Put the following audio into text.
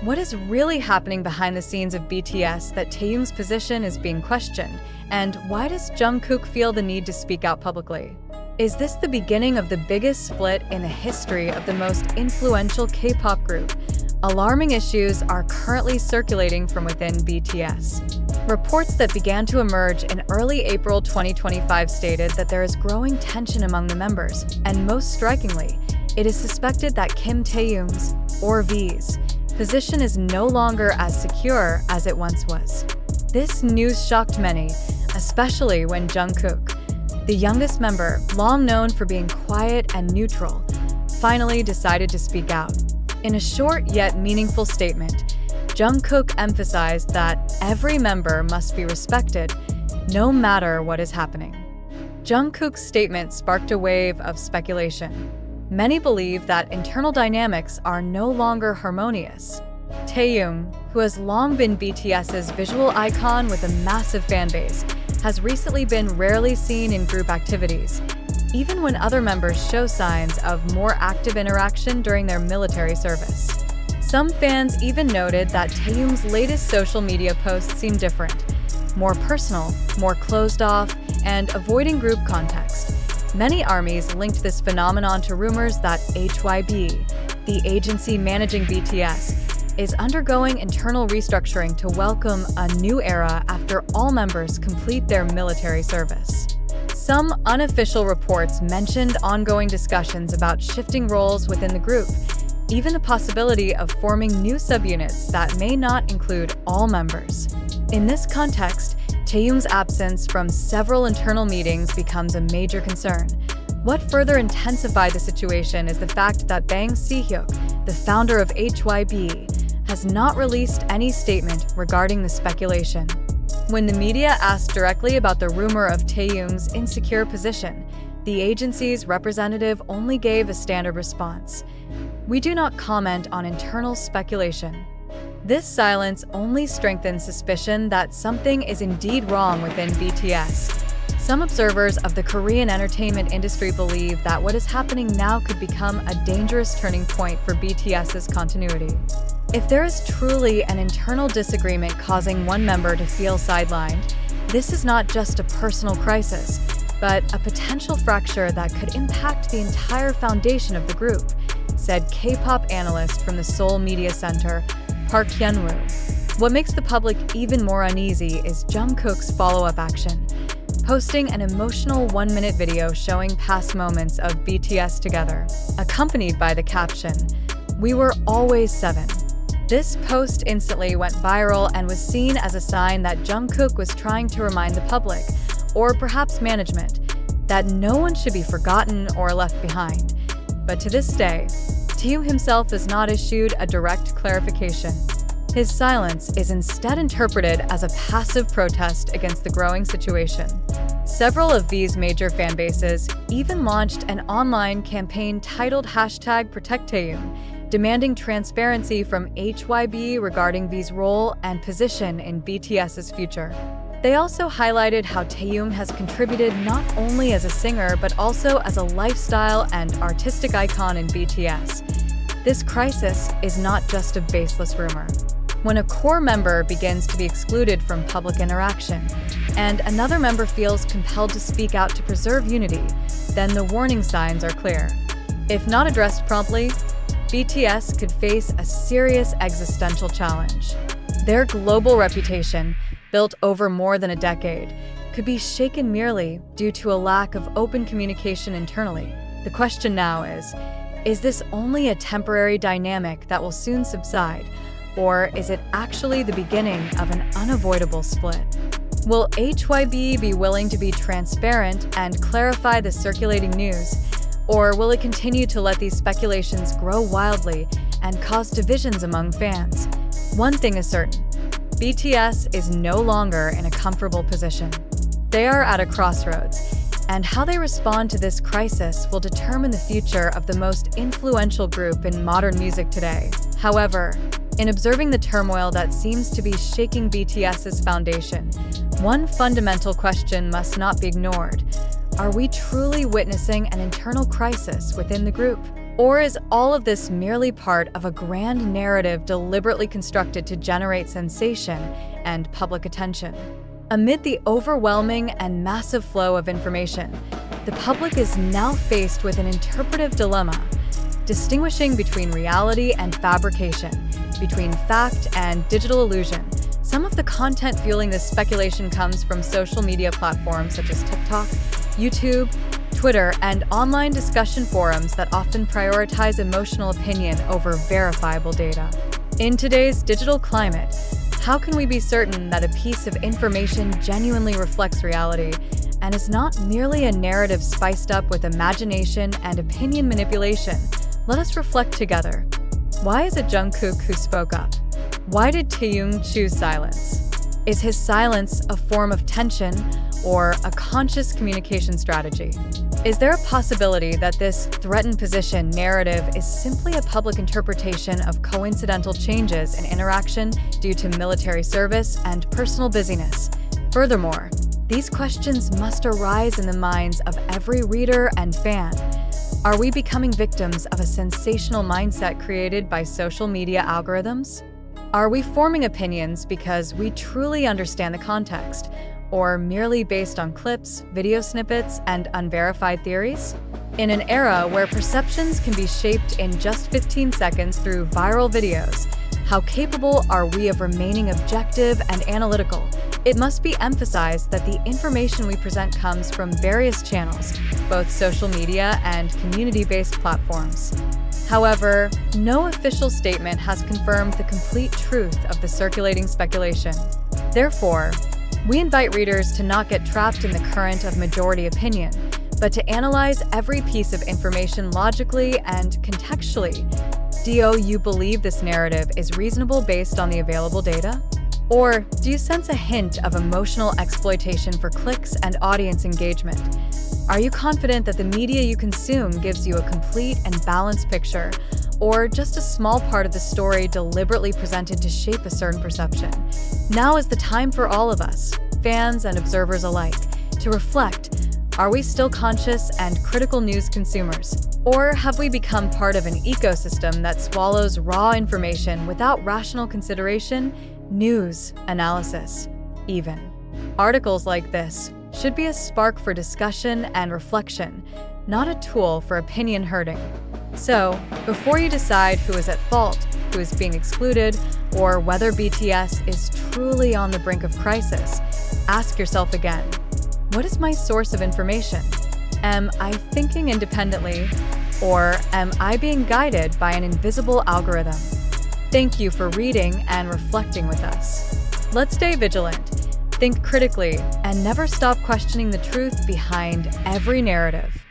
What is really happening behind the scenes of BTS that Taehyung's position is being questioned? And why does Jungkook feel the need to speak out publicly? Is this the beginning of the biggest split in the history of the most influential K-pop group? Alarming issues are currently circulating from within BTS. Reports that began to emerge in early April 2025 stated that there is growing tension among the members, and most strikingly, it is suspected that Kim Taehyung's, or V's, position is no longer as secure as it once was. This news shocked many, especially when Jungkook, the youngest member, long known for being quiet and neutral, finally decided to speak out. In a short yet meaningful statement, Jungkook emphasized that every member must be respected, no matter what is happening. Jungkook's statement sparked a wave of speculation. Many believe that internal dynamics are no longer harmonious. Taehyung, who has long been BTS's visual icon with a massive fanbase, has recently been rarely seen in group activities, even when other members show signs of more active interaction during their military service. Some fans even noted that Taehyung's latest social media posts seem different, more personal, more closed off, and avoiding group context. Many armies linked this phenomenon to rumors that HYB, the agency managing BTS, is undergoing internal restructuring to welcome a new era after all members complete their military service. Some unofficial reports mentioned ongoing discussions about shifting roles within the group, even the possibility of forming new subunits that may not include all members. In this context, Taehyung's absence from several internal meetings becomes a major concern. What further intensified the situation is the fact that Bang Si-hyuk, the founder of HYB, has not released any statement regarding the speculation. When the media asked directly about the rumor of Taehyung's insecure position, the agency's representative only gave a standard response: "We do not comment on internal speculation." This silence only strengthens suspicion that something is indeed wrong within BTS. Some observers of the Korean entertainment industry believe that what is happening now could become a dangerous turning point for BTS's continuity. If there is truly an internal disagreement causing one member to feel sidelined, this is not just a personal crisis, but a potential fracture that could impact the entire foundation of the group, said K-pop analyst from the Seoul Media Center, Park Hyun-woo. What makes the public even more uneasy is Jungkook's follow-up action, posting an emotional 1-minute video showing past moments of BTS together, accompanied by the caption, "We were always 7." This post instantly went viral and was seen as a sign that Jungkook was trying to remind the public, or perhaps management, that no one should be forgotten or left behind. But to this day, Taehyung himself has not issued a direct clarification. His silence is instead interpreted as a passive protest against the growing situation. Several of these major fanbases even launched an online campaign titled #ProtectTaehyung, demanding transparency from HYB regarding V's role and position in BTS's future. They also highlighted how Taehyung has contributed not only as a singer but also as a lifestyle and artistic icon in BTS. This crisis is not just a baseless rumor. When a core member begins to be excluded from public interaction, and another member feels compelled to speak out to preserve unity, then the warning signs are clear. If not addressed promptly, BTS could face a serious existential challenge. Their global reputation, built over more than a decade, could be shaken merely due to a lack of open communication internally. The question now is this only a temporary dynamic that will soon subside, or is it actually the beginning of an unavoidable split? Will HYB be willing to be transparent and clarify the circulating news, or will it continue to let these speculations grow wildly and cause divisions among fans? One thing is certain: BTS is no longer in a comfortable position. They are at a crossroads, and how they respond to this crisis will determine the future of the most influential group in modern music today. However, in observing the turmoil that seems to be shaking BTS's foundation, one fundamental question must not be ignored. Are we truly witnessing an internal crisis within the group? Or is all of this merely part of a grand narrative deliberately constructed to generate sensation and public attention? Amid the overwhelming and massive flow of information, the public is now faced with an interpretive dilemma, distinguishing between reality and fabrication, between fact and digital illusion. Some of the content fueling this speculation comes from social media platforms such as TikTok, YouTube, Twitter, and online discussion forums that often prioritize emotional opinion over verifiable data. In today's digital climate, how can we be certain that a piece of information genuinely reflects reality and is not merely a narrative spiced up with imagination and opinion manipulation? Let us reflect together. Why is it Jungkook who spoke up? Why did Taehyung choose silence? Is his silence a form of tension or a conscious communication strategy? Is there a possibility that this threatened position narrative is simply a public interpretation of coincidental changes in interaction due to military service and personal busyness? Furthermore, these questions must arise in the minds of every reader and fan. Are we becoming victims of a sensational mindset created by social media algorithms? Are we forming opinions because we truly understand the context, or merely based on clips, video snippets, and unverified theories? In an era where perceptions can be shaped in just 15 seconds through viral videos, how capable are we of remaining objective and analytical? It must be emphasized that the information we present comes from various channels, both social media and community-based platforms. However, no official statement has confirmed the complete truth of the circulating speculation. Therefore, we invite readers to not get trapped in the current of majority opinion, but to analyze every piece of information logically and contextually. Do you believe this narrative is reasonable based on the available data? Or do you sense a hint of emotional exploitation for clicks and audience engagement? Are you confident that the media you consume gives you a complete and balanced picture, or just a small part of the story deliberately presented to shape a certain perception? Now is the time for all of us, fans and observers alike, to reflect. Are we still conscious and critical news consumers? Or have we become part of an ecosystem that swallows raw information without rational consideration, news, analysis, even? Articles like this should be a spark for discussion and reflection, not a tool for opinion herding. So, before you decide who is at fault, who is being excluded, or whether BTS is truly on the brink of crisis, ask yourself again, what is my source of information? Am I thinking independently, or am I being guided by an invisible algorithm? Thank you for reading and reflecting with us. Let's stay vigilant, think critically, and never stop questioning the truth behind every narrative.